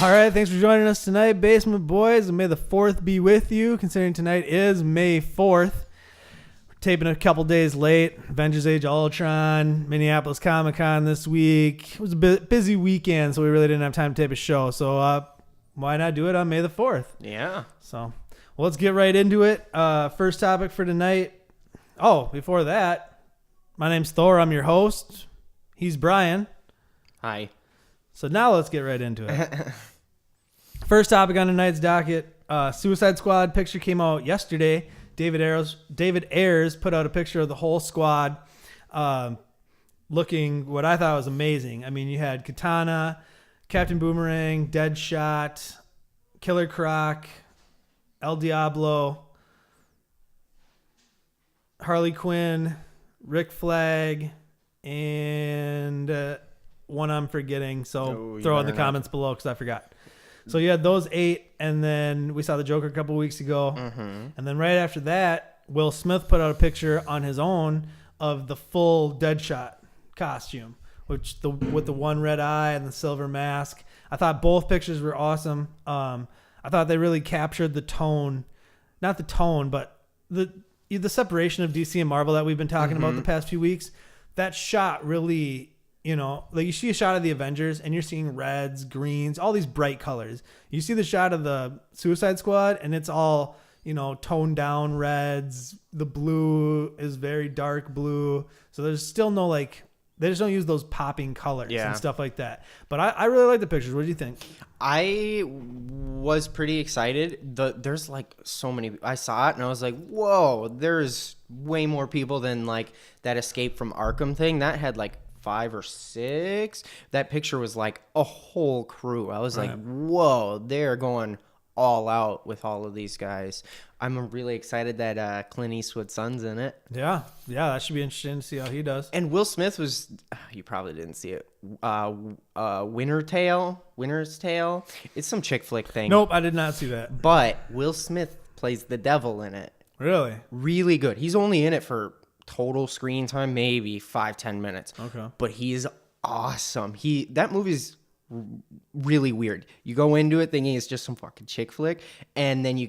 All right, thanks for joining us tonight, Basement Boys, and may the 4th be with you, considering tonight is May 4th. We're taping a couple days late. Avengers Age of Ultron, Minneapolis Comic-Con this week. It was a busy weekend, so we really didn't have time to tape a show, so why not do it on May the 4th? Yeah. So, well, let's get right into it. First topic for tonight. Oh, before that, my name's Thor. I'm your host. He's Brian. Hi. So now let's get right into it. First topic on tonight's docket, Suicide Squad picture came out yesterday. David Ayers put out a picture of the whole squad looking what I thought was amazing. I mean, you had Katana, Captain Boomerang, Deadshot, Killer Croc, El Diablo, Harley Quinn, Rick Flag, and one I'm forgetting. So throw in the comments below because I forgot. So you had those 8, and then we saw the Joker a couple weeks ago. Mm-hmm. And then right after that, Will Smith put out a picture on his own of the full Deadshot costume, with the one red eye and the silver mask. I thought both pictures were awesome. I thought they really captured the tone, not the tone, but the separation of DC and Marvel that we've been talking about the past few weeks. That shot really... You know, like you see a shot of the Avengers and you're seeing reds, greens, all these bright colors. You see the shot of the Suicide Squad and it's all, you know, toned down reds. The blue is very dark blue. So there's still no like, they just don't use those popping colors and stuff like that. But I really like the pictures. What do you think? I was pretty excited. There's like so many. I saw it and I was like, whoa, there's way more people than like that Escape from Arkham thing. That had like 5 or 6. That picture was like a whole crew. I was like, whoa, they're going all out with all of these guys. I'm really excited that Clint Eastwood's son's in it. Yeah, that should be interesting to see how he does. And Will Smith was, you probably didn't see it, Winter's Tale. It's some chick flick thing. Nope, I did not see that. But Will Smith plays the devil in it. Really? Really good. He's only in it for total screen time, maybe 5-10 minutes. Okay. But he's awesome. That movie's really weird. You go into it thinking it's just some fucking chick flick, and then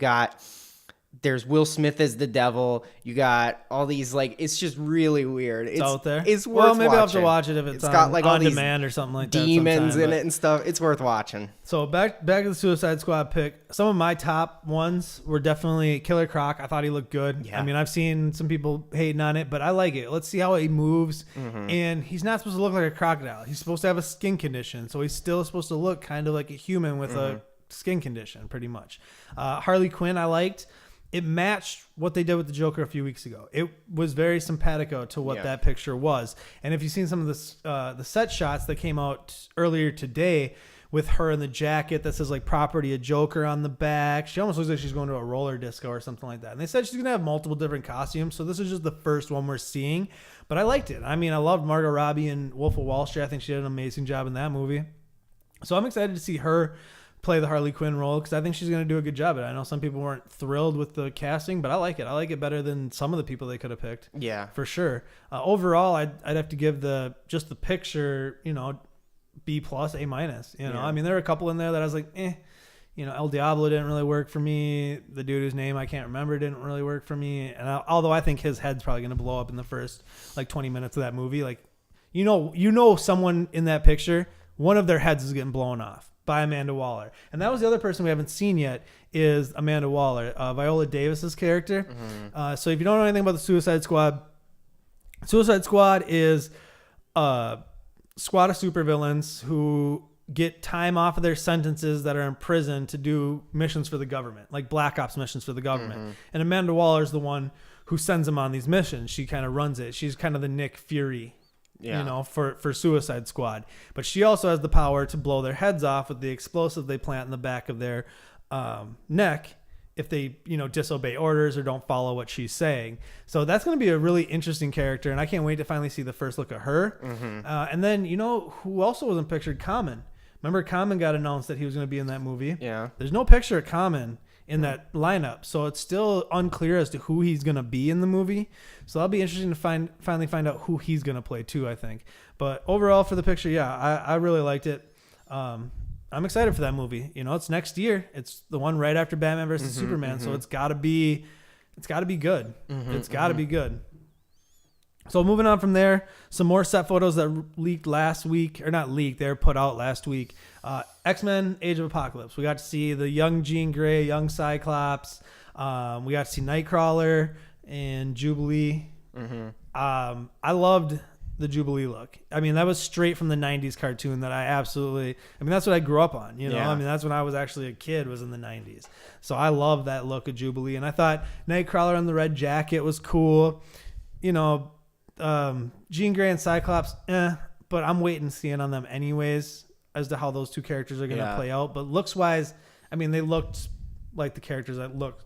there's Will Smith as the devil. You got all these like, it's just really weird. It's out there. It's worth well, maybe watching. I'll have to watch it if it's got like all on these demand or something like that. Demons in it and stuff. It's worth watching. So back to the Suicide Squad pick. Some of my top ones were definitely Killer Croc. I thought he looked good. Yeah. I mean, I've seen some people hating on it, but I like it. Let's see how he moves. Mm-hmm. And he's not supposed to look like a crocodile. He's supposed to have a skin condition, so he's still supposed to look kind of like a human with a skin condition, pretty much. Harley Quinn, I liked. It matched what they did with the Joker a few weeks ago. It was very simpatico to what that picture was. And if you've seen some of the set shots that came out earlier today with her in the jacket that says like Property of Joker on the back, she almost looks like she's going to a roller disco or something like that. And they said she's going to have multiple different costumes. So this is just the first one we're seeing. But I liked it. I mean, I loved Margot Robbie in Wolf of Wall Street. I think she did an amazing job in that movie. So I'm excited to see her play the Harley Quinn role because I think she's going to do a good job at it. I know some people weren't thrilled with the casting, but I like it. I like it better than some of the people they could have picked. Yeah, for sure. Overall, I'd have to give the picture, you know, B+, A-. You know, I mean, there were a couple in there that I was like, You know, El Diablo didn't really work for me. The dude whose name I can't remember didn't really work for me. And although I think his head's probably going to blow up in the first like 20 minutes of that movie, like you know, someone in that picture, one of their heads is getting blown off by Amanda Waller. And that was the other person we haven't seen yet is Amanda Waller, Viola Davis's character. Mm-hmm. So if you don't know anything about the Suicide Squad is a squad of supervillains who get time off of their sentences that are in prison to do missions for the government, like Black Ops missions for the government. Mm-hmm. And Amanda Waller is the one who sends them on these missions. She kind of runs it. She's kind of the Nick Fury, you know, for Suicide Squad. But she also has the power to blow their heads off with the explosive they plant in the back of their neck if they, you know, disobey orders or don't follow what she's saying. So that's going to be a really interesting character, and I can't wait to finally see the first look at her. Mm-hmm. And then, you know, who also wasn't pictured? Common. Remember, Common got announced that he was going to be in that movie. Yeah. There's no picture of Common in that lineup, so it's still unclear as to who he's going to be in the movie. So that'll be interesting to finally find out who he's going to play too, I think. But overall for the picture, yeah, I really liked it. I'm excited for that movie. You know, it's next year. It's the one right after Batman versus Superman, so it's got to be good. It's got to be good. So moving on from there, some more set photos that leaked last week, or not leaked, they were put out last week. X-Men Age of Apocalypse. We got to see the young Jean Grey, young Cyclops. We got to see Nightcrawler and Jubilee. I loved the Jubilee look. I mean, that was straight from the 90s cartoon that that's what I grew up on. You know, I mean, that's when I was actually a kid, was in the 90s. So I love that look of Jubilee. And I thought Nightcrawler on the red jacket was cool. You know, Jean Grey and Cyclops, but I'm waiting seeing on them anyways as to how those two characters are going to play out. But looks wise, I mean, they looked like the characters that look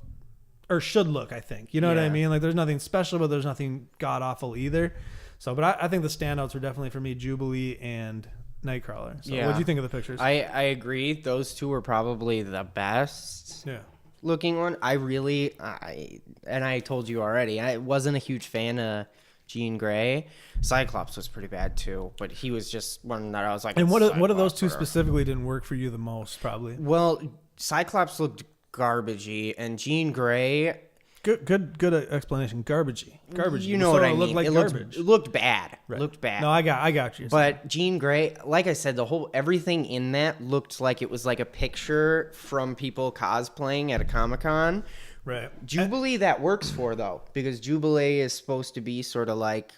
or should look, I think. You know what I mean? Like, there's nothing special, but there's nothing god awful either. So, but I think the standouts were definitely for me Jubilee and Nightcrawler. So, what do you think of the pictures? I agree. Those two were probably the best. Yeah. Looking one. And I told you already, I wasn't a huge fan of Jean Grey. Cyclops was pretty bad too, but he was just one that I was like. And what of those two specifically didn't work for you the most, probably? Well, Cyclops looked garbagey, and Jean Grey. Good explanation. Garbagey. You know what I mean? Looked like garbage. It looked bad. Right. Looked bad. No, I got you. But Jean Grey, like I said, everything in that looked like it was like a picture from people cosplaying at a Comic-Con. Right. Jubilee that works for though, because Jubilee is supposed to be sort of like.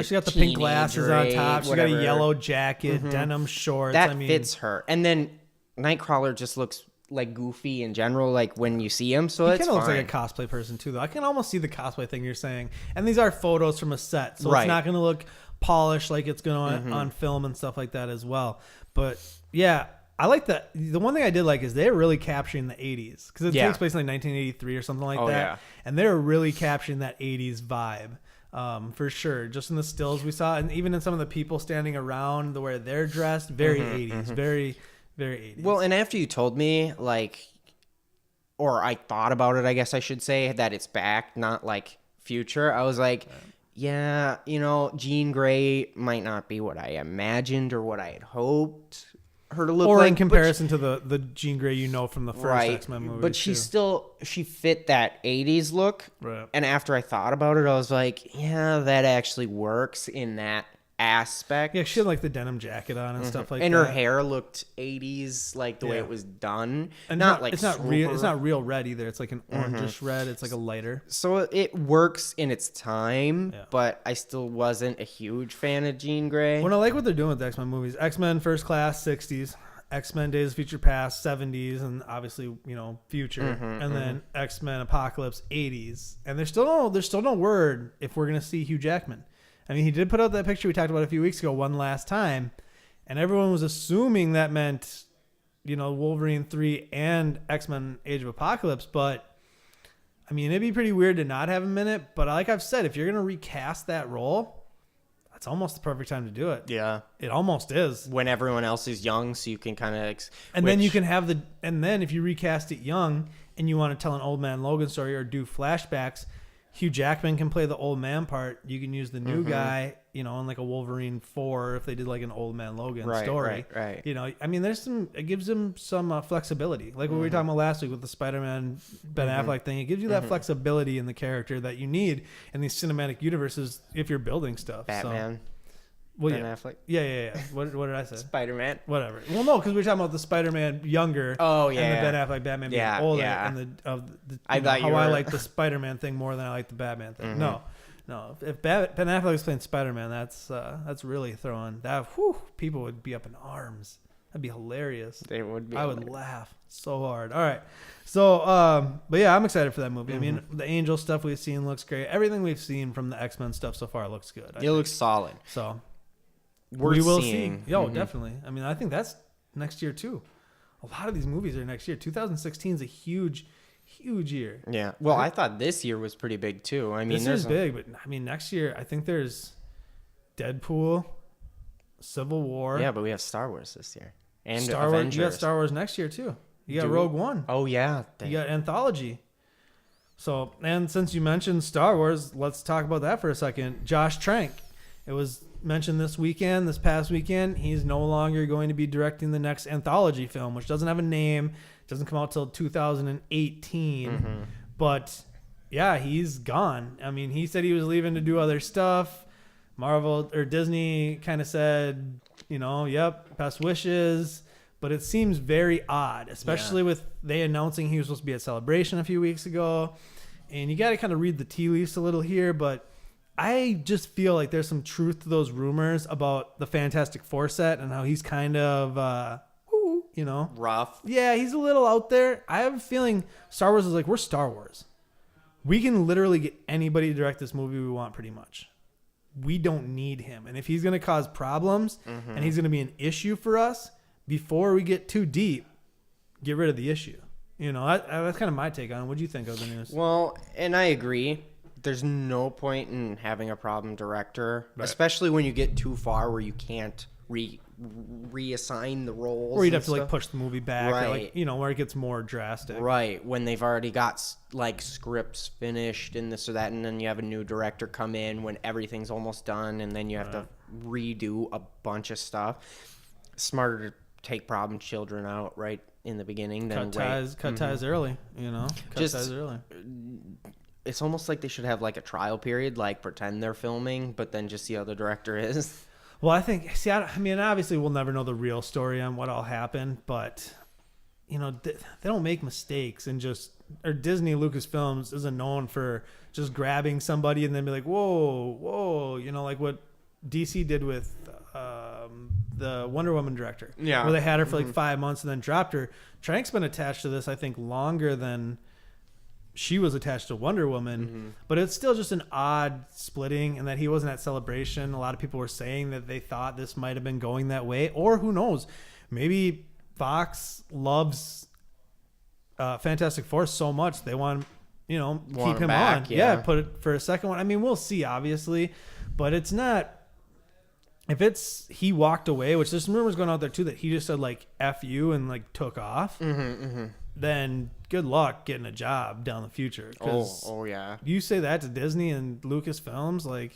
She got the pink glasses on top. She got a yellow jacket, denim shorts. That fits her. And then Nightcrawler just looks like goofy in general, like when you see him. So it's fine. Looks like a cosplay person too, though. I can almost see the cosplay thing you're saying. And these are photos from a set, so it's not going to look polished like it's going to on film and stuff like that as well. But yeah. I like that. The one thing I did like is they're really capturing the 80s because it takes place in like 1983 or something like that. Yeah. And they're really capturing that 80s vibe for sure. Just in the stills we saw, and even in some of the people standing around, the way they're dressed, very 80s, very, very 80s. Well, and after you told me, like, or I thought about it, I guess I should say, that it's back, not like future, I was like, yeah, you know, Jean Grey might not be what I imagined or what I had hoped her to look or like, in comparison to the Jean Grey you know from the first X-Men movie. But she fit that 80s look. Right. And after I thought about it, I was like, yeah, that actually works in that aspect. Yeah, she had like the denim jacket on and stuff like that. And her hair looked 80s, like the way it was done. And not like it's not real. It's not real red either. It's like an orangish red. It's like a lighter. So it works in its time, but I still wasn't a huge fan of Jean Grey. Well, I like what they're doing with the X-Men movies. X-Men First Class 60s, X-Men Days of Future Past 70s, and obviously future, and then X-Men Apocalypse 80s. And there's still no word if we're gonna see Hugh Jackman. I mean, he did put out that picture we talked about a few weeks ago one last time, and everyone was assuming that meant, Wolverine 3 and X-Men Age of Apocalypse. But, I mean, it'd be pretty weird to not have him in it. But like I've said, if you're going to recast that role, that's almost the perfect time to do it. Yeah. It almost is. When everyone else is young, so you can kind of... then you can have and then if you recast it young and you want to tell an Old Man Logan story or do flashbacks, Hugh Jackman can play the old man part. You can use the new guy, in like a Wolverine 4 if they did like an Old Man Logan story. Right. I mean, it gives him some flexibility. Like what we were talking about last week with the Spider-Man Ben Affleck thing. It gives you that flexibility in the character that you need in these cinematic universes if you're building stuff. Batman. Ben Affleck. Yeah. What did I say? Spider-Man. Whatever. Well, no, because we're talking about the Spider-Man younger. Oh, yeah. And the Ben Affleck Batman being older. Yeah. And I like the Spider-Man thing more than I like the Batman thing. No. If Ben Affleck was playing Spider-Man, that's really throwing that. People would be up in arms. That'd be hilarious. They would be. I would laugh so hard. All right. So, but yeah, I'm excited for that movie. I mean, the Angel stuff we've seen looks great. Everything we've seen from the X-Men stuff so far looks good. It looks solid. So. We will see. Definitely. I mean, I think that's next year too. A lot of these movies are next year. 2016 is a huge year. Yeah. Well, I thought this year was pretty big too. I mean, this year's big, but I mean, next year I think there's Deadpool, Civil War. Yeah, but we have Star Wars this year. And Star Avengers. Wars. You got Star Wars next year too. You got Rogue One. Oh yeah. You got Anthology. So, and since you mentioned Star Wars, let's talk about that for a second. Josh Trank. It was mentioned this past weekend, he's no longer going to be directing the next Anthology film, which doesn't have a name. It doesn't come out till 2018. Mm-hmm. But yeah, he's gone. I mean, he said he was leaving to do other stuff. Marvel or Disney kind of said, yep, best wishes. But it seems very odd, especially with they announcing he was supposed to be at Celebration a few weeks ago. And you got to kind of read the tea leaves a little here, but I just feel like there's some truth to those rumors about the Fantastic Four set and how he's kind of, rough. Yeah, he's a little out there. I have a feeling Star Wars is like, we're Star Wars. We can literally get anybody to direct this movie we want pretty much. We don't need him. And if he's going to cause problems and he's going to be an issue for us, before we get too deep, get rid of the issue. That's kind of my take on it. What do you think of the news? Well, and I agree. There's no point in having a problem director, especially when you get too far where you can't reassign the roles. Or you'd have to push the movie back, right? Or where it gets more drastic. Right, when they've already got scripts finished and this or that, and then you have a new director come in when everything's almost done, and then you have to redo a bunch of stuff. Smarter to take problem children out right in the beginning than cut ties early. Ties early. It's almost like they should have a trial period, pretend they're filming, but then just see how the director is. Well, I think, obviously we'll never know the real story on what all happened, but, they don't make mistakes Disney Lucasfilms isn't known for just grabbing somebody and then be like, whoa, like what DC did with the Wonder Woman director. Yeah. Where they had her for 5 months and then dropped her. Trank's been attached to this, I think, longer than she was attached to Wonder Woman, but it's still just an odd splitting, and that he wasn't at Celebration. A lot of people were saying that they thought this might have been going that way, or who knows, maybe Fox loves Fantastic Four so much they want keep him back, on. Yeah, put it for a second one. I mean, we'll see, obviously, but it's not. If it's he walked away, which there's some rumors going out there too that he just said F you and took off. Then good luck getting a job down the future. Oh yeah. You say that to Disney and Lucasfilms,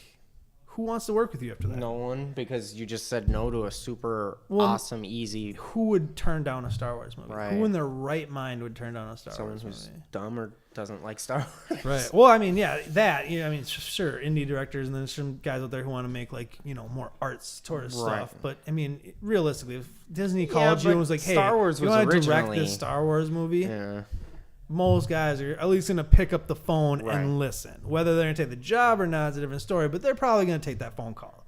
who wants to work with you after that? No one, because you just said no to a super awesome, easy. Who would turn down a Star Wars movie? Right. Who in their right mind would turn down a Star Someone Wars movie? Someone who's dumb or doesn't like Star Wars. Right. Well, that. Sure, indie directors, and then some guys out there who want to make more arts sort of stuff. But realistically, if Disney called you and was like, "Hey, Star Wars you want to direct this Star Wars movie?" Yeah. Most guys are at least going to pick up the phone and listen. Whether they're going to take the job or not is a different story, but they're probably going to take that phone call.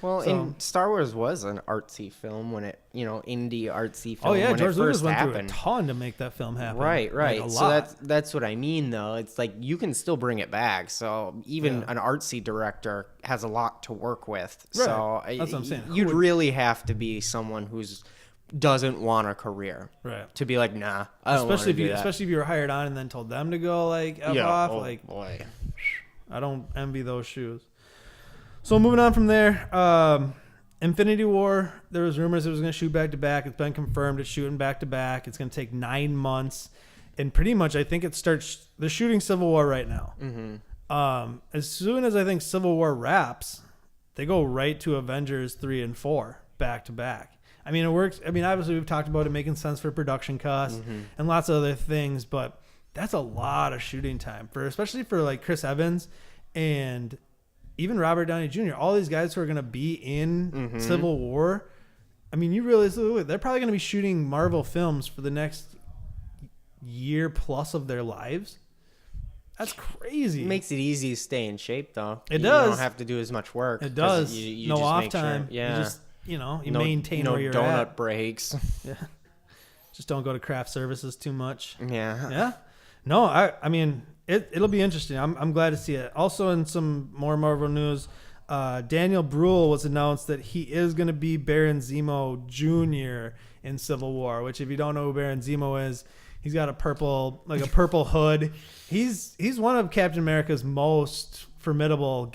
Well, and Star Wars was an artsy film when it, indie artsy film. Oh yeah, when George Lucas went through a happened. ton to make that film happen. Right. A lot. So that's what I mean, though. It's you can still bring it back. So even an artsy director has a lot to work with. Right. So that's what I'm saying. You'd really have to be someone who's doesn't want a career, to be like, nah, I don't especially do that. Especially if you were hired on and then told them to go F off. Boy, I don't envy those shoes. So moving on from there, Infinity War. There was rumors it was going to shoot back to back. It's been confirmed it's shooting back to back. It's going to take 9 months, and pretty much I think it starts. They're shooting Civil War right now. As soon as I think Civil War wraps, they go right to Avengers 3 and 4 back to back. I mean, it works. I mean, obviously, we've talked about it making sense for production costs and lots of other things, but that's a lot of shooting time especially for Chris Evans and even Robert Downey Jr. All these guys who are going to be in Civil War. I mean, you realize they're probably going to be shooting Marvel films for the next year plus of their lives. That's crazy. It makes it easy to stay in shape, though. It does. You don't have to do as much work. It does. You no just off make time. Sure. Yeah. You maintain where you're at. No donut breaks. Yeah. Just don't go to craft services too much. Yeah. Yeah. No, I mean, it'll be interesting. I'm glad to see it. Also, in some more Marvel news, Daniel Bruhl was announced that he is going to be Baron Zemo Jr. in Civil War, which if you don't know who Baron Zemo is, he's got a purple hood. He's one of Captain America's most formidable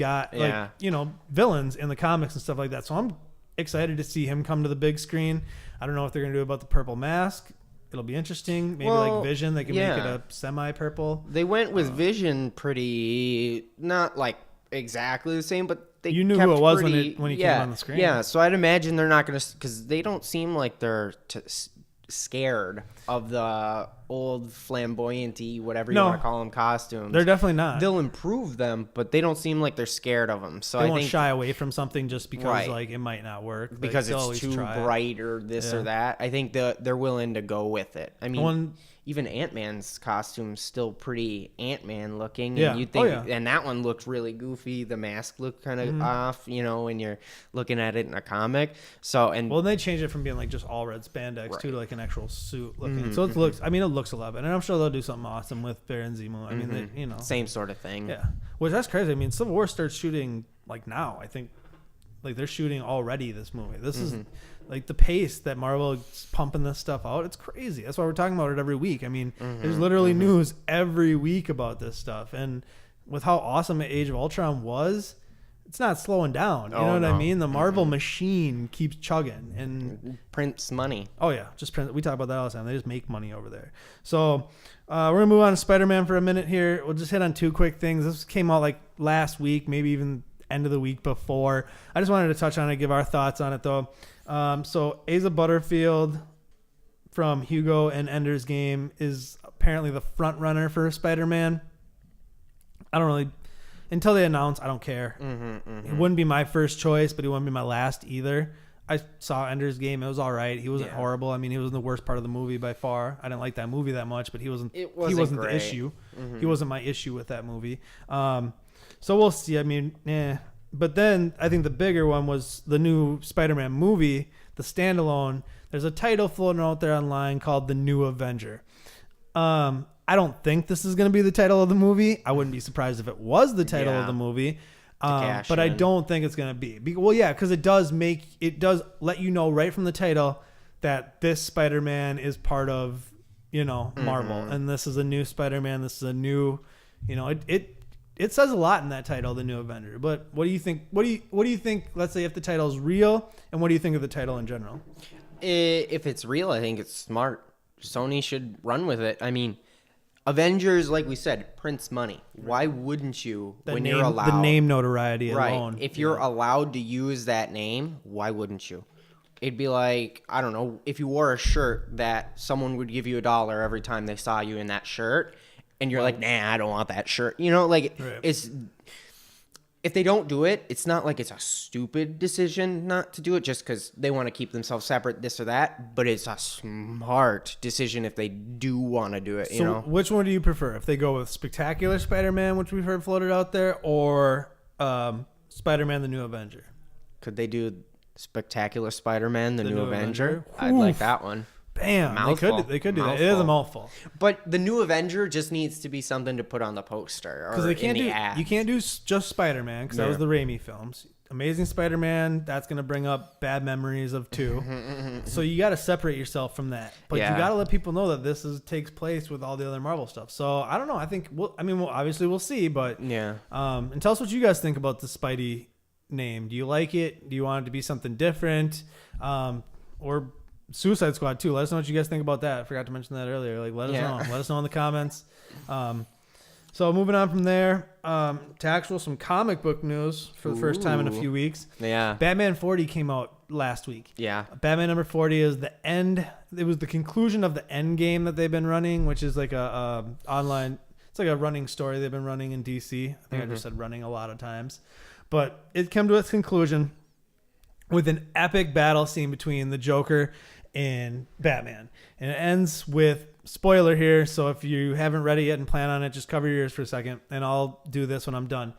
villains in the comics and stuff like that. So excited to see him come to the big screen. I don't know what they're going to do about the purple mask. It'll be interesting. Maybe like Vision, they can make it a semi-purple. They went with Vision pretty, not like exactly the same, but you knew who it was when he came on the screen. Yeah, so I'd imagine they're not going to, because they don't seem like they're scared of the old flamboyant-y, whatever you want to call them, costumes. They're definitely not. They'll improve them, but they don't seem like they're scared of them. So they I won't think shy away from something just because like it might not work. Because it's too bright or this or that. I think they're willing to go with it. I mean, even Ant-Man's costume's still pretty Ant-Man looking. Yeah. And you think, and that one looked really goofy. The mask looked kind of off, when you're looking at it in a comic. So they changed it from being like just all red spandex to like an actual suit looking. So it looks a lot better. And I'm sure they'll do something awesome with Baron Zemo. I mean, same sort of thing. Yeah. Which that's crazy. I mean, Civil War starts shooting like now. I think like they're shooting already this movie. This is like the pace that Marvel is pumping this stuff out. It's crazy. That's why we're talking about it every week. I mean, there's literally news every week about this stuff. And with how awesome Age of Ultron was, it's not slowing down. You know what I mean? The Marvel machine keeps chugging and prints money. Oh yeah, just print. We talk about that all the time. They just make money over there. So we're gonna move on to Spider-Man for a minute here. We'll just hit on two quick things. This came out like last week, maybe even end of the week before. I just wanted to touch on it, give our thoughts on it though. So Asa Butterfield from Hugo and Ender's Game is apparently the front runner for Spider-Man. I don't really, until they announce, I don't care. It wouldn't be my first choice, but it wouldn't be my last either. I saw Ender's Game. It was all right. He wasn't horrible. I mean, he was in the worst part of the movie by far. I didn't like that movie that much, but he wasn't the issue. He wasn't my issue with that movie. So we'll see. I mean, But then I think the bigger one was the new Spider-Man movie, the standalone. There's a title floating out there online called The New Avenger. I don't think this is going to be the title of the movie. I wouldn't be surprised if it was the title of the movie. But I don't think it's going to be. Well, yeah, because it does let you know right from the title that this Spider-Man is part of, Marvel. And this is a new Spider-Man. This is a new, it says a lot in that title, The New Avenger. But what do you think? What do you think? Let's say if the title is real, and what do you think of the title in general? If it's real, I think it's smart. Sony should run with it. I mean, Avengers, like we said, prints money. Why wouldn't you you're allowed? The name notoriety alone. If you're allowed to use that name, why wouldn't you? It'd be like, I don't know, if you wore a shirt that someone would give you $1 every time they saw you in that shirt, and you're like, nah, I don't want that shirt. It's... If they don't do it, it's not like it's a stupid decision not to do it just because they want to keep themselves separate, this or that. But it's a smart decision if they do want to do it. So which one do you prefer? If they go with Spectacular Spider-Man, which we've heard floated out there, or Spider-Man: The New Avenger? Could they do Spectacular Spider-Man: The New Avenger? I'd like that one. Bam! They could do that. It is a mouthful. But the New Avenger just needs to be something to put on the poster or they can't in the ad. You can't do just Spider-Man because that was the Raimi films. Amazing Spider-Man, that's going to bring up bad memories of 2. So you got to separate yourself from that. But you got to let people know that this takes place with all the other Marvel stuff. So I don't know. I think obviously we'll see. But and tell us what you guys think about the Spidey name. Do you like it? Do you want it to be something different? Or Suicide Squad too. Let us know what you guys think about that. I forgot to mention that earlier. Let us know. Let us know in the comments. So moving on from there to some comic book news for the first time in a few weeks. Yeah. Batman 40 came out last week. Yeah. Batman number 40 is the end. It was the conclusion of the end game that they've been running, which is like a online. It's like a running story they've been running in DC. I think I just said running a lot of times, but it came to its conclusion with an epic battle scene between the Joker and Batman. And it ends with, spoiler here, so if you haven't read it yet and plan on it, just cover your ears for a second, and I'll do this when I'm done.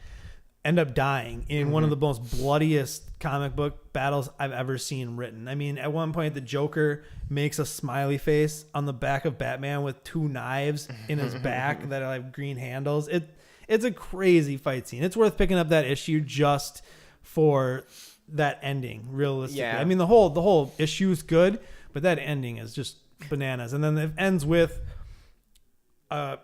End up dying in one of the most bloodiest comic book battles I've ever seen written. I mean, at one point, the Joker makes a smiley face on the back of Batman with 2 knives in his back that have green handles. It's a crazy fight scene. It's worth picking up that issue just for that ending, realistically. Yeah. I mean, the whole issue is good, but that ending is just bananas. And then it ends with a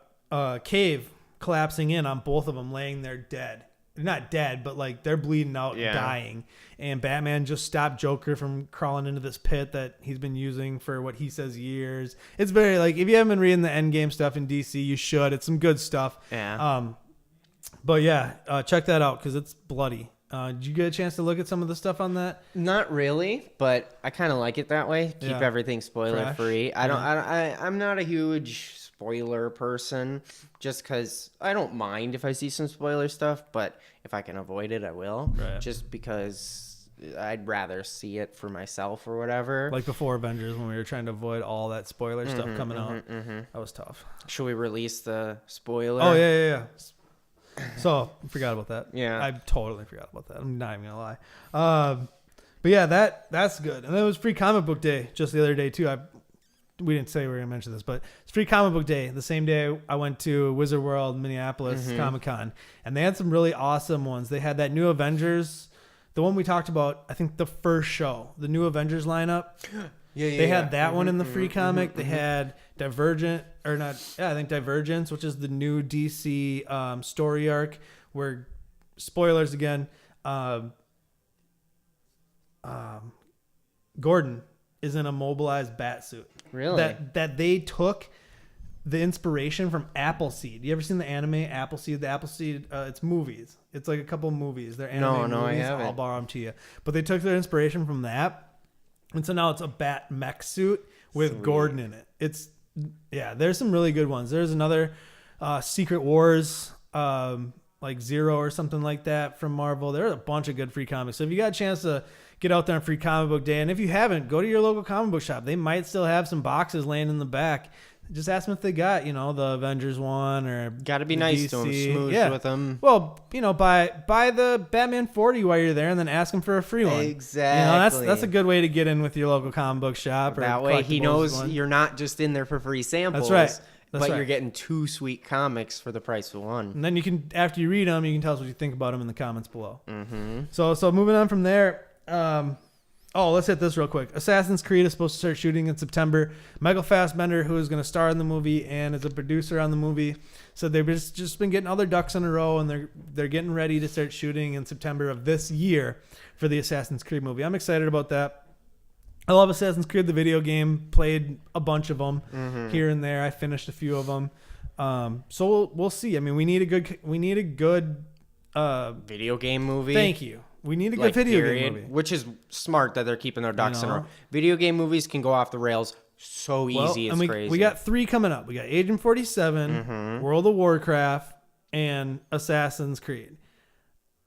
cave collapsing in on both of them laying there dead. not dead, but like they're bleeding out, dying. And Batman just stopped Joker from crawling into this pit that he's been using for what he says years. It's very like, if you haven't been reading the Endgame stuff in DC, you should. It's some good stuff. Yeah. But yeah, check that out because it's bloody. Did you get a chance to look at some of the stuff on that? Not really, but I kind of like it that way. Keep everything spoiler free. I'm not a huge spoiler person, just because I don't mind if I see some spoiler stuff, but if I can avoid it, I will. Right. Just because I'd rather see it for myself or whatever. Like before Avengers, when we were trying to avoid all that spoiler stuff coming out, that was tough. Should we release the spoiler? Oh yeah. So I forgot about that. Yeah, I totally forgot about that. I'm not even gonna lie. But yeah, that's good. And then it was Free Comic Book Day just the other day too. We didn't say we were gonna mention this, but it's Free Comic Book Day. The same day I went to Wizard World, Minneapolis Comic Con, and they had some really awesome ones. They had that new Avengers, the one we talked about. I think the first show, the new Avengers lineup. They had that one in the free comic. They had Divergence, which is the new DC story arc where, spoilers again, Gordon is in a mobilized bat suit. Really? That they took the inspiration from Appleseed. You ever seen the anime Appleseed? The Appleseed, it's movies. It's like a couple of movies. They're anime movies. I haven't. I'll borrow them to you. But they took their inspiration from that. And so now it's a bat mech suit with Gordon in it. There's some really good ones. There's another Secret Wars, like Zero or something like that from Marvel. There's a bunch of good free comics. So if you got a chance to get out there on Free Comic Book Day, and if you haven't, go to your local comic book shop. They might still have some boxes laying in the back. Just ask them if they got, the Avengers one or gotta be nice to them, smooth with them. Well, buy the Batman 40 while you're there, and then ask them for a free one. Exactly. That's a good way to get in with your local comic book shop. Or that way he knows you're not just in there for free samples. That's right. You're getting 2 sweet comics for the price of one. And then you can, after you read them, you can tell us what you think about them in the comments below. Mm-hmm. So moving on from there. Let's hit this real quick. Assassin's Creed is supposed to start shooting in September. Michael Fassbender, who is going to star in the movie and is a producer on the movie, said they've just been getting all their ducks in a row, and they're getting ready to start shooting in September of this year for the Assassin's Creed movie. I'm excited about that. I love Assassin's Creed, the video game. Played a bunch of them here and there. I finished a few of them. So we'll see. I mean, we need a good video game movie. Thank you. We need a good video game movie. Which is smart that they're keeping their ducks in a row. Video game movies can go off the rails so easy. It's crazy. We got 3 coming up. We got Agent 47, World of Warcraft, and Assassin's Creed.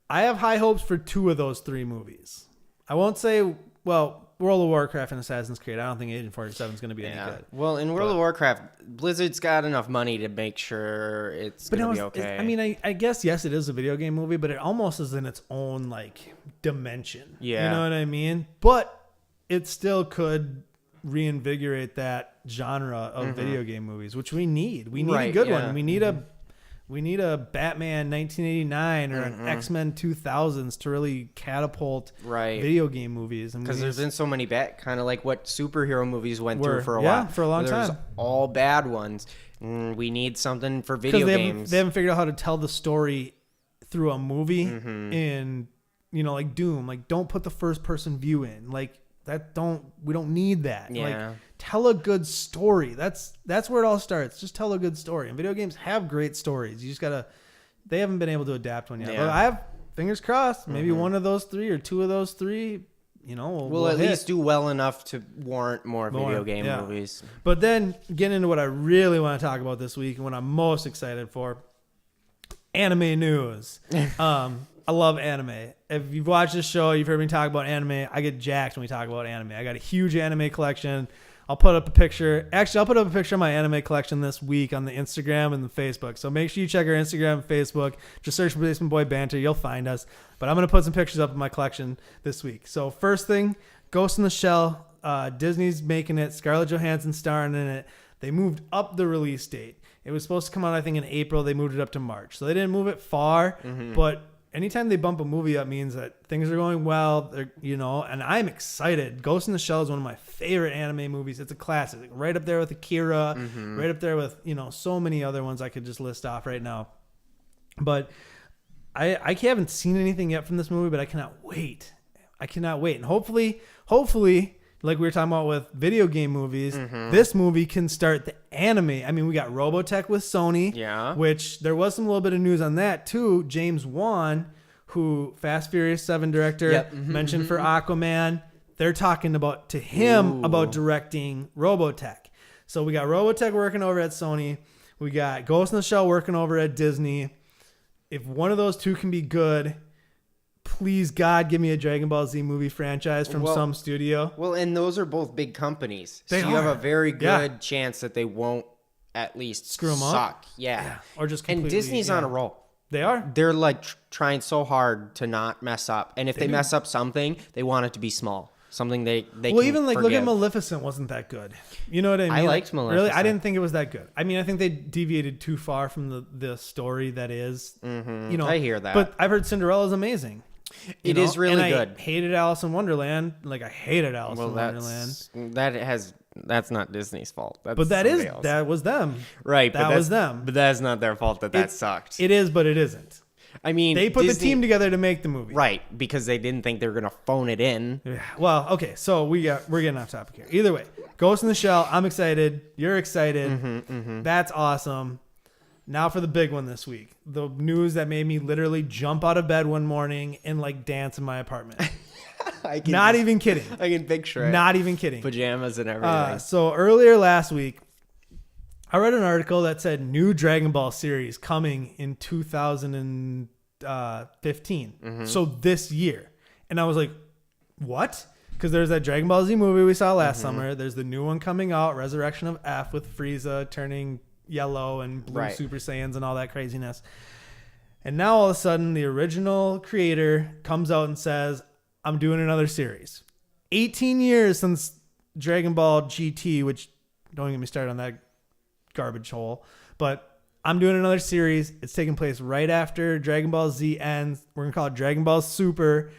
I have high hopes for 2 of those 3 movies. I won't say, World of Warcraft and Assassin's Creed. I don't think Agent 47 is going to be any good. Well, in World of Warcraft, Blizzard's got enough money to make sure it's going to be okay. I mean, I guess, yes, it is a video game movie, but it almost is in its own, dimension. Yeah. You know what I mean? But it still could reinvigorate that genre of video game movies, which we need. We need a good one. We need a Batman 1989 or an X-Men 2000s to really catapult video game movies. Because there's been so many kind of like what superhero movies went through for a while. Yeah, for a long time. All bad ones. We need something for video games. They haven't figured out how to tell the story through a movie in, like Doom. Like, don't put the first person view in. Like, we don't need that. Yeah. Like, tell a good story. That's where it all starts. Just tell a good story. And video games have great stories. You just gotta. They haven't been able to adapt one yet. Yeah. But I have fingers crossed. Maybe one of those 3 or 2 of those 3. We'll at least do well enough to warrant more video game movies. But then getting into what I really want to talk about this week and what I'm most excited for, anime news. I love anime. If you've watched this show, you've heard me talk about anime. I get jacked when we talk about anime. I got a huge anime collection. I'll put up a picture. Actually, I'll put up a picture of my anime collection this week on the Instagram and the Facebook. So make sure you check our Instagram and Facebook. Just search for Basement Boy Banter. You'll find us. But I'm going to put some pictures up of my collection this week. So first thing, Ghost in the Shell. Disney's making it. Scarlett Johansson starring in it. They moved up the release date. It was supposed to come out, I think, in April. They moved it up to March. So they didn't move it far, but anytime they bump a movie up means that things are going well, and I'm excited. Ghost in the Shell is one of my favorite anime movies. It's a classic, right up there with Akira, right up there with, so many other ones I could just list off right now. But I haven't seen anything yet from this movie, but I cannot wait. And hopefully, like we were talking about with video game movies, this movie can start the anime. I mean, we got Robotech with Sony, which there was some little bit of news on that too. James Wan, who Fast Furious 7 director, mentioned for Aquaman, they're talking about directing Robotech. So we got Robotech working over at Sony. We got Ghost in the Shell working over at Disney. If one of those two can be good, please God, give me a Dragon Ball Z movie franchise from some studio. Well, and those are both big companies. So You have a very good chance that they won't at least screw them up. Yeah. Or just completely, and Disney's on a roll. They are. They're like trying so hard to not mess up. And if they mess up something, they want it to be small. Something they can even like forgive. look at Maleficent wasn't that good. You know what I mean? I liked Maleficent. Really, I didn't think it was that good. I mean, I think they deviated too far from the story that is. You know, I hear that. But I've heard Cinderella's amazing. It is really good. I hated Alice in Wonderland. Like I hated Alice in Wonderland. That's not Disney's fault. That's but that was them. Right. That was them. But that's not their fault that sucked. It is, but it isn't. I mean, they put the team together to make the movie. Right, because they didn't think they were going to phone it in. Yeah. Well, okay, so we're getting off topic here. Either way, Ghost in the Shell, I'm excited. You're excited. That's awesome. Now for the big one this week. The news that made me literally jump out of bed one morning and like dance in my apartment. Not even kidding. I can picture it. Not even kidding. Pajamas and everything. So earlier last week, I read an article that said new Dragon Ball series coming in 2015. So this year. And I was like, what? Because there's that Dragon Ball Z movie we saw last summer. There's the new one coming out, Resurrection of F, with Frieza turning yellow and blue Super Saiyans and all that craziness. And now all of a sudden, the original creator comes out and says, I'm doing another series. 18 years since Dragon Ball GT, which don't get me started on that garbage hole, but I'm doing another series. It's taking place right after Dragon Ball Z ends. We're gonna call it Dragon Ball Super.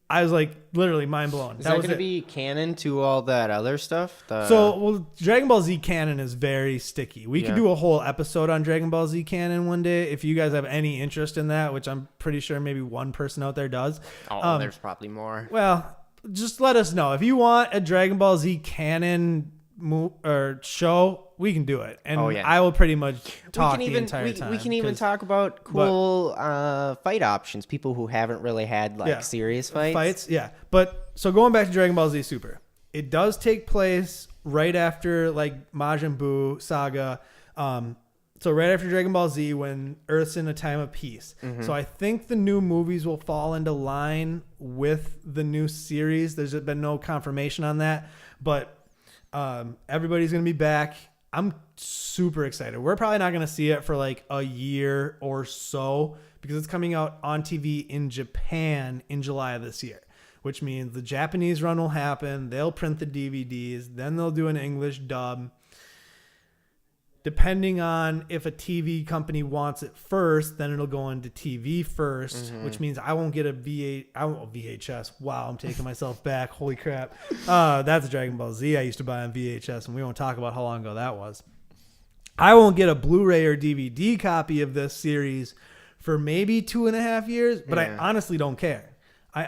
I was like literally mind blown. Is that going to be canon to all that other stuff? Dragon Ball Z canon is very sticky. We could do a whole episode on Dragon Ball Z canon one day if you guys have any interest in that, which I'm pretty sure maybe one person out there does. There's probably more. Well, just let us know if you want a Dragon Ball Z canon or show. We can do it, and I will pretty much talk the entire time. We can even talk about cool fight options. People who haven't really had serious fights. Yeah. But so going back to Dragon Ball Z Super, it does take place right after like Majin Buu saga. So right after Dragon Ball Z, when Earth's in a time of peace. So I think the new movies will fall into line with the new series. There's been no confirmation on that, but everybody's gonna be back. I'm super excited. We're probably not going to see it for like a year or so because it's coming out on TV in Japan in July of this year, which means the Japanese run will happen. They'll print the DVDs. Then they'll do an English dub. Depending on if a TV company wants it first, then it'll go into TV first, which means I won't get a VHS. Wow, I'm taking myself back. Holy crap. That's Dragon Ball Z I used to buy on VHS, and we won't talk about how long ago that was. I won't get a Blu-ray or DVD copy of this series for maybe 2.5 years, but I honestly don't care. I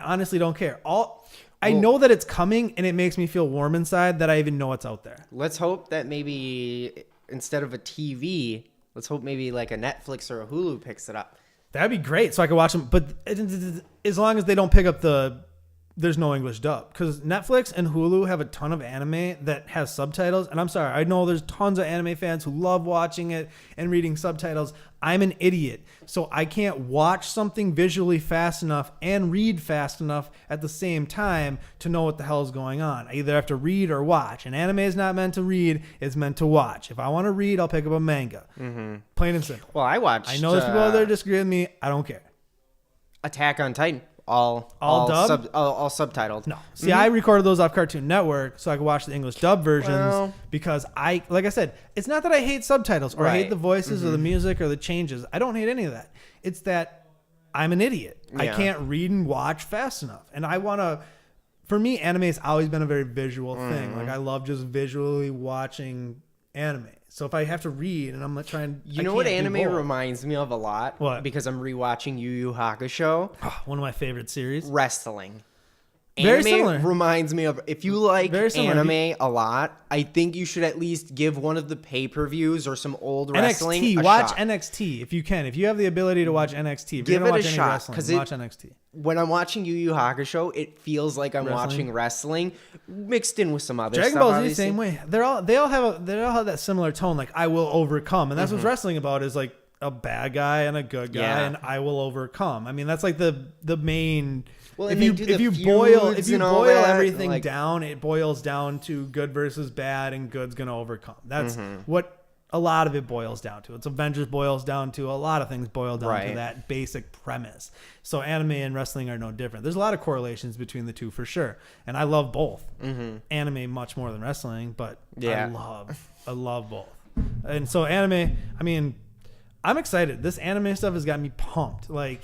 know that it's coming, and it makes me feel warm inside that I even know it's out there. Let's hope that maybe instead of a TV, let's hope maybe like a Netflix or a Hulu picks it up. That'd be great, so I could watch them. But as long as they don't pick up there's no English dub, because Netflix and Hulu have a ton of anime that has subtitles. And I'm sorry, I know there's tons of anime fans who love watching it and reading subtitles. I'm an idiot, so I can't watch something visually fast enough and read fast enough at the same time to know what the hell is going on. I either have to read or watch. And anime is not meant to read; it's meant to watch. If I want to read, I'll pick up a manga. Plain and simple. Well, I know there's people out there disagree with me. I don't care. Attack on Titan. All subtitled. No. See, I recorded those off Cartoon Network so I could watch the English dub versions because like I said, it's not that I hate subtitles or I hate the voices or the music or the changes. I don't hate any of that. It's that I'm an idiot. Yeah. I can't read and watch fast enough. And for me, anime has always been a very visual thing. Like I love just visually watching anime. So if I have to read and I'm not trying, you know what anime reminds me of a lot? What? Because I'm rewatching Yu Yu Hakusho. One of my favorite series. Wrestling. Very Anime similar. reminds me of, if you like anime a lot, I think you should at least give one of the pay-per-views or some old wrestling NXT. a Watch shot. NXT if you can. If you have the ability to watch NXT, if give you're it gonna a watch shot. wrestling, watch NXT. When I'm watching Yu Yu Hakusho, it feels like I'm watching wrestling mixed in with some other Dragon stuff. Ball Z, obviously. same way. They all have that similar tone. Like I will overcome, and that's what wrestling about is like a bad guy and a good guy, and I will overcome. I mean, that's like the main. Well, if you boil everything down, it boils down to good versus bad, and good's gonna overcome. That's what a lot of it boils down to. It's Avengers boils down to. A lot of things boil down to that basic premise. So anime and wrestling are no different. There's a lot of correlations between the two for sure, and I love both. Anime much more than wrestling, but I love both. And so anime, I mean, I'm excited. This anime stuff has got me pumped. Like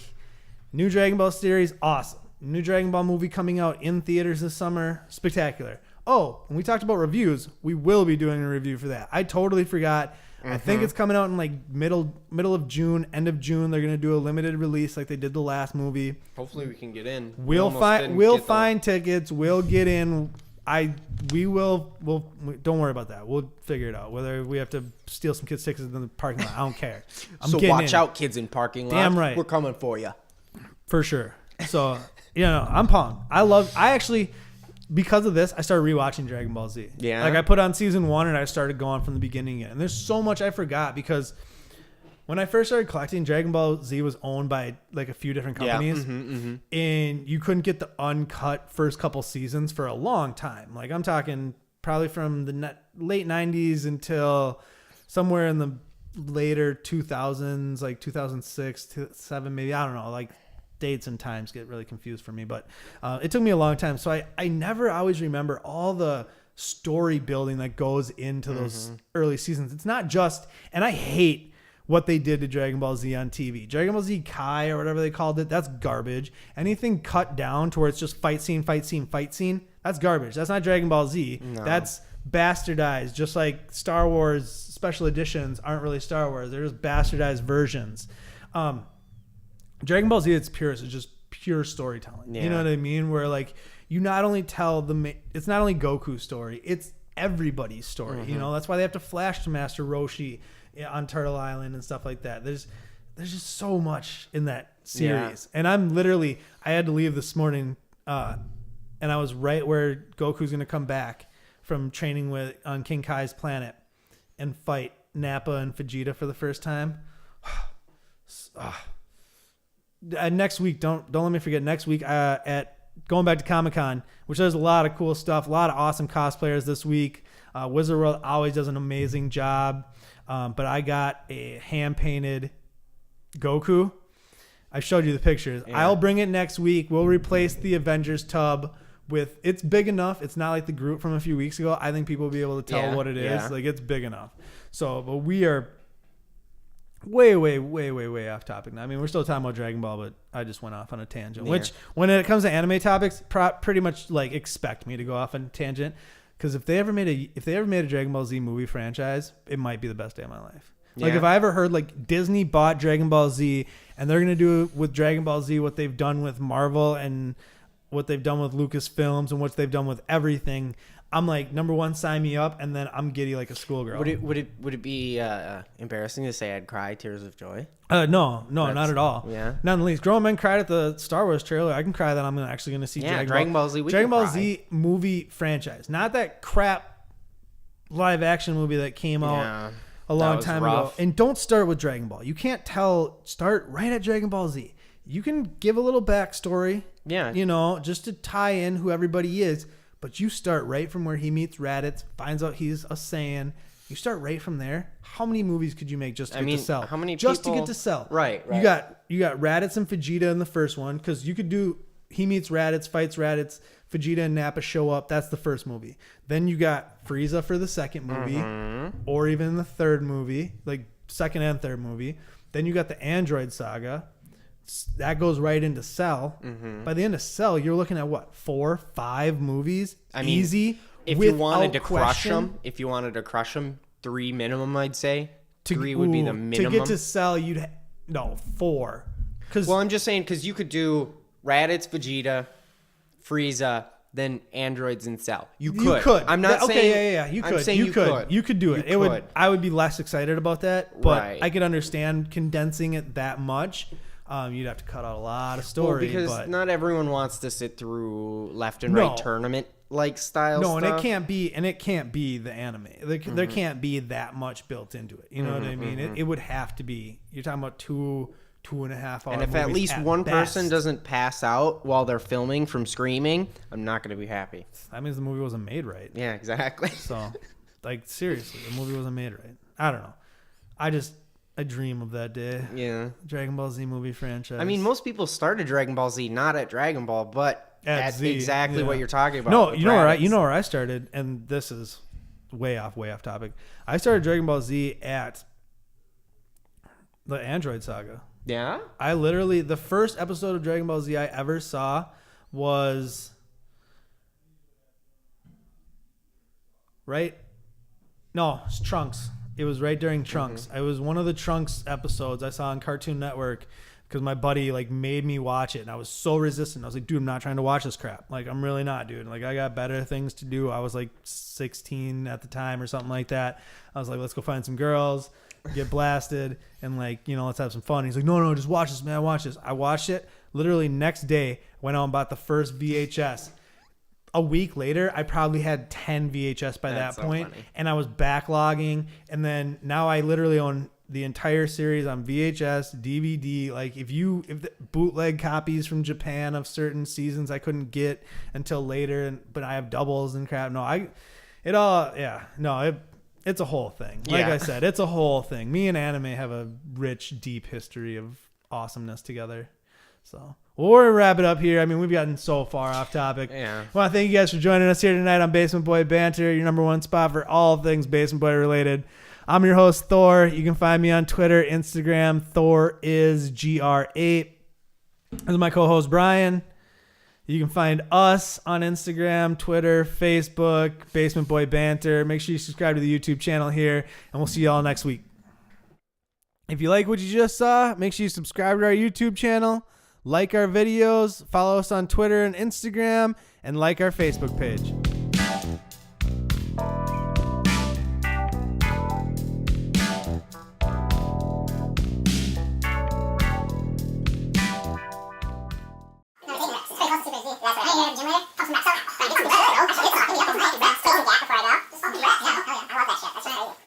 new Dragon Ball series, awesome. New Dragon Ball movie coming out in theaters this summer, spectacular. Oh, and we talked about reviews. We will be doing a review for that. I totally forgot. I think it's coming out in like middle of June, end of June. They're gonna do a limited release like they did the last movie. Hopefully we can get in. We'll find tickets. We'll get in. We'll don't worry about that. We'll figure it out. Whether we have to steal some kids' tickets in the parking lot, I don't care. So watch out, kids in parking lot. Damn right. We're coming for you. For sure. So I'm pumped. I actually, because of this, I started rewatching Dragon Ball Z. Yeah. Like I put on season 1 and I started going from the beginning again. And there's so much I forgot because when I first started collecting, Dragon Ball Z was owned by like a few different companies, and you couldn't get the uncut first couple seasons for a long time. Like I'm talking probably from the late 90s until somewhere in the later 2000s, like 2006 to 2007, maybe. I don't know. Like dates and times get really confused for me, but it took me a long time. So I never always remember all the story building that goes into those early seasons. It's not just, and I hate what they did to Dragon Ball Z on TV. Dragon Ball Z Kai or whatever they called it, that's garbage. Anything cut down to where it's just fight scene, that's garbage. That's not Dragon Ball Z. No. That's bastardized, just like Star Wars special editions aren't really Star Wars. They're just bastardized versions. Dragon Ball Z, its purest, is just pure storytelling. Yeah. You know what I mean? Where like you not only tell it's not only Goku's story, it's everybody's story. You know, that's why they have to flash to Master Roshi on Turtle Island and stuff like that. There's just so much in that series. Yeah. And I had to leave this morning, and I was right where Goku's gonna come back from training on King Kai's planet and fight Nappa and Vegeta for the first time. Next week, don't let me forget. Next week, at going back to Comic-Con, which does a lot of cool stuff, a lot of awesome cosplayers this week. Wizard World always does an amazing job, but I got a hand painted Goku. I showed you the pictures. Yeah. I'll bring it next week. We'll replace the Avengers tub with. It's big enough. It's not like the Groot from a few weeks ago. I think people will be able to tell what it is. Yeah. Like it's big enough. So, but we are way off topic now. I mean, we're still talking about Dragon Ball, but I just went off on a tangent. Yeah. Which, when it comes to anime topics, pretty much like expect me to go off on a tangent, because if they ever made a Dragon Ball Z movie franchise, it might be the best day of my life. Yeah. Like if I ever heard like Disney bought Dragon Ball Z and they're gonna do with Dragon Ball Z what they've done with Marvel and what they've done with Lucasfilms and what they've done with everything, I'm like, number one, sign me up, and then I'm giddy like a schoolgirl. Would it be embarrassing to say I'd cry tears of joy? No, not at all. Yeah, not in the least. Grown men cried at the Star Wars trailer. I can cry that I'm actually going to see Dragon Ball Z. Dragon Ball Z movie franchise, not that crap live action movie that came out a long time ago. And don't start with Dragon Ball. You can't start right at Dragon Ball Z. You can give a little backstory. Yeah, just to tie in who everybody is. But you start right from where he meets Raditz, finds out he's a Saiyan. You start right from there. How many movies could you make just to get to Cell? How many just to get to Cell? Right. You got Raditz and Vegeta in the first one, because you could do he meets Raditz, fights Raditz, Vegeta and Nappa show up. That's the first movie. Then you got Frieza for the second movie, or even the third movie, like second and third movie. Then you got the Android Saga. That goes right into Cell. By the end of Cell, you're looking at what, 4-5 movies? I mean, easy. If you wanted to crush them, 3 minimum, I'd say. 3 would be the minimum. To get to Cell, no, 4. Well, I'm just saying because you could do Raditz, Vegeta, Frieza, then androids in Cell. You could. I'm not saying. Yeah. You could. I'm saying you could. You could do it. I would be less excited about that, but I could understand condensing it that much. You'd have to cut out a lot of story. Because not everyone wants to sit through left and right tournament like style stuff. And it can't be the anime. There can't be that much built into it. You know what I mean? It would have to be. You're talking about 2.5 hours. And if at least one person doesn't pass out while they're filming from screaming, I'm not going to be happy. That means the movie wasn't made right. Yeah, exactly. So, like, seriously, the movie wasn't made right. I don't know. I dream of that day. Yeah. Dragon Ball Z movie franchise. I mean, most people started Dragon Ball Z not at Dragon Ball, but at exactly what you're talking about. No, you know where I started, and this is way off topic. I started Dragon Ball Z at the Android Saga. Yeah? I literally, the first episode of Dragon Ball Z I ever saw was it's Trunks. It was right during Trunks. It was one of the Trunks episodes I saw on Cartoon Network because my buddy like made me watch it, and I was so resistant. I was like, dude, I'm not trying to watch this crap. Like, I'm really not, dude. Like, I got better things to do. I was like 16 at the time or something like that. I was like, let's go find some girls, get blasted, and like, let's have some fun. He's like, no, just watch this, man. Watch this. I watched it. Literally next day, went out and bought the first VHS. A week later, I probably had 10 VHS by that point, and I was backlogging. And then now I literally own the entire series on VHS, DVD. Like, if the bootleg copies from Japan of certain seasons I couldn't get until later, but I have doubles and crap. It's a whole thing. Like I said, it's a whole thing. Me and anime have a rich, deep history of awesomeness together. So we'll wrap it up here. I mean, we've gotten so far off topic. Yeah. I want to thank you guys for joining us here tonight on Basement Boy Banter, your number one spot for all things Basement Boy related. I'm your host, Thor. You can find me on Twitter, Instagram, ThorIsGR8. This is my co-host, Brian. You can find us on Instagram, Twitter, Facebook, Basement Boy Banter. Make sure you subscribe to the YouTube channel here, and we'll see you all next week. If you like what you just saw, make sure you subscribe to our YouTube channel, like our videos, follow us on Twitter and Instagram, and like our Facebook page.